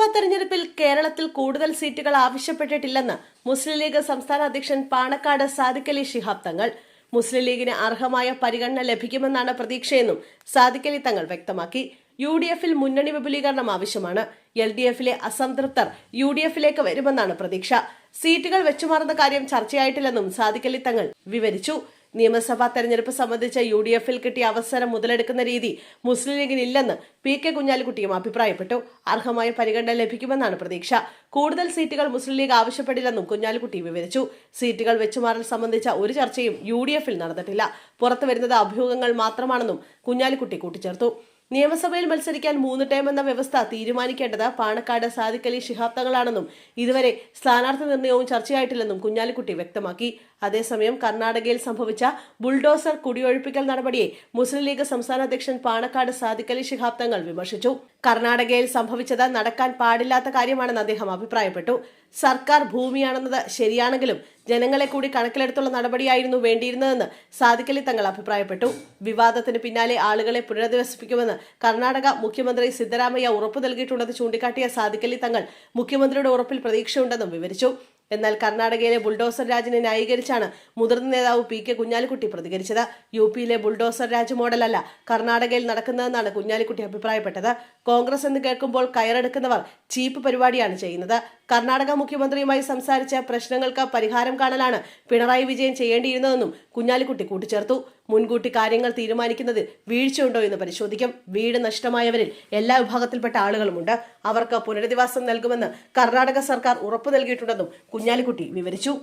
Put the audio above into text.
നിയമസഭാ തെരഞ്ഞെടുപ്പിൽ കേരളത്തിൽ കൂടുതൽ സീറ്റുകൾ ആവശ്യപ്പെട്ടിട്ടില്ലെന്ന് മുസ്ലിം ലീഗ് സംസ്ഥാന അധ്യക്ഷൻ പാണക്കാട് സാദിഖ് അലി ശിഹാബ് തങ്ങൾ. മുസ്ലിം ലീഗിന് അർഹമായ പരിഗണന ലഭിക്കുമെന്നാണ് പ്രതീക്ഷയെന്നും സാദിഖ് അലി തങ്ങൾ വ്യക്തമാക്കി. UDF-ൽ മുന്നണി വിപുലീകരണം ആവശ്യമാണ്. LDF-ലെ അസംതൃപ്തർ UDF-ലേക്ക് വരുമെന്നാണ് പ്രതീക്ഷ. സീറ്റുകൾ വെച്ചുമാറുന്ന കാര്യം ചർച്ചയായിട്ടില്ലെന്നും സാദിഖ് അലി തങ്ങൾ വിവരിച്ചു. നിയമസഭാ തെരഞ്ഞെടുപ്പ് സംബന്ധിച്ച് UDF-ൽ കിട്ടിയ അവസരം മുതലെടുക്കുന്ന രീതി മുസ്ലിം ലീഗിനില്ലെന്ന് PK കുഞ്ഞാലിക്കുട്ടിയും അഭിപ്രായപ്പെട്ടു. അർഹമായ പരിഗണന ലഭിക്കുമെന്നാണ് പ്രതീക്ഷ. കൂടുതൽ സീറ്റുകൾ മുസ്ലിം ലീഗ് ആവശ്യപ്പെടില്ലെന്നും കുഞ്ഞാലിക്കുട്ടി വിവരിച്ചു. സീറ്റുകൾ വെച്ചുമാറൽ സംബന്ധിച്ച ഒരു ചർച്ചയും UDF-ൽ നടന്നിട്ടില്ല. പുറത്തുവരുന്നത് അഭ്യൂഹങ്ങൾ മാത്രമാണെന്നും കുഞ്ഞാലിക്കുട്ടി കൂട്ടിച്ചേർത്തു. നിയമസഭയിൽ മത്സരിക്കാൻ 3 ടേം എന്ന വ്യവസ്ഥ തീരുമാനിക്കേണ്ടത് പാണക്കാട് സാദിഖ് അലി ശിഹാബ് തങ്ങളാണെന്നും ഇതുവരെ സ്ഥാനാർത്ഥി നിർണയവും ചർച്ചയായിട്ടില്ലെന്നും കുഞ്ഞാലിക്കുട്ടി വ്യക്തമാക്കി. അതേസമയം കർണാടകയിൽ സംഭവിച്ച ബുൾഡോസർ കുടിയൊഴിപ്പിക്കൽ നടപടിയെ മുസ്ലിം ലീഗ് സംസ്ഥാന അധ്യക്ഷൻ പാണക്കാട് സാദിഖ് അലി ശിഹാബ് തങ്ങൾ വിമർശിച്ചു. കർണാടകയിൽ സംഭവിച്ചത് നടക്കാൻ പാടില്ലാത്ത കാര്യമാണെന്ന് അദ്ദേഹം അഭിപ്രായപ്പെട്ടു. സർക്കാർ ഭൂമിയാണെന്നത് ശരിയാണെങ്കിലും ജനങ്ങളെ കൂടി കണക്കിലെടുത്തുള്ള നടപടിയായിരുന്നു വേണ്ടിയിരുന്നതെന്ന് സാദിഖ് അലി തങ്ങൾ അഭിപ്രായപ്പെട്ടു. വിവാദത്തിന് പിന്നാലെ ആളുകളെ പുനരധിവസിപ്പിക്കുമെന്ന് കർണാടക മുഖ്യമന്ത്രി സിദ്ധരാമയ്യ ഉറപ്പു നൽകിയിട്ടുണ്ടെന്ന് ചൂണ്ടിക്കാട്ടിയ സാദിഖ് അലി തങ്ങൾ മുഖ്യമന്ത്രിയുടെ ഉറപ്പിൽ പ്രതീക്ഷയുണ്ടെന്നും വിവരിച്ചു. എന്നാൽ കർണാടകയിലെ ബുൾഡോസർ രാജിനെ ന്യായീകരിച്ചാണ് മുതിർന്ന നേതാവ് PK കുഞ്ഞാലിക്കുട്ടി പ്രതികരിച്ചത്. UP-യിലെ ബുൾഡോസർ രാജ് മോഡലല്ല കർണാടകയിൽ നടക്കുന്നതെന്നാണ് കുഞ്ഞാലിക്കുട്ടി അഭിപ്രായപ്പെട്ടത്. കോൺഗ്രസ് എന്ന് കേൾക്കുമ്പോൾ കയറെടുക്കുന്നവർ ചീപ്പ് പരിപാടിയാണ് ചെയ്യുന്നത്. കർണാടക മുഖ്യമന്ത്രിയുമായി സംസാരിച്ച പ്രശ്നങ്ങൾക്ക് പരിഹാരം കാണലാണ് പിണറായി വിജയൻ ചെയ്യേണ്ടിയിരുന്നതെന്നും കുഞ്ഞാലിക്കുട്ടി കൂട്ടിച്ചേർത്തു. മുൻകൂട്ടി കാര്യങ്ങൾ തീരുമാനിക്കുന്നത് വീഴ്ചയുണ്ടോ എന്ന് പരിശോധിക്കും. വീട് നഷ്ടമായവരിൽ എല്ലാ വിഭാഗത്തിൽപ്പെട്ട ആളുകളുമുണ്ട്. അവർക്ക് പുനരധിവാസം നൽകുമെന്ന് കർണാടക സർക്കാർ ഉറപ്പു നൽകിയിട്ടുണ്ടെന്നും കുഞ്ഞാലിക്കുട്ടി വിവരിച്ചു.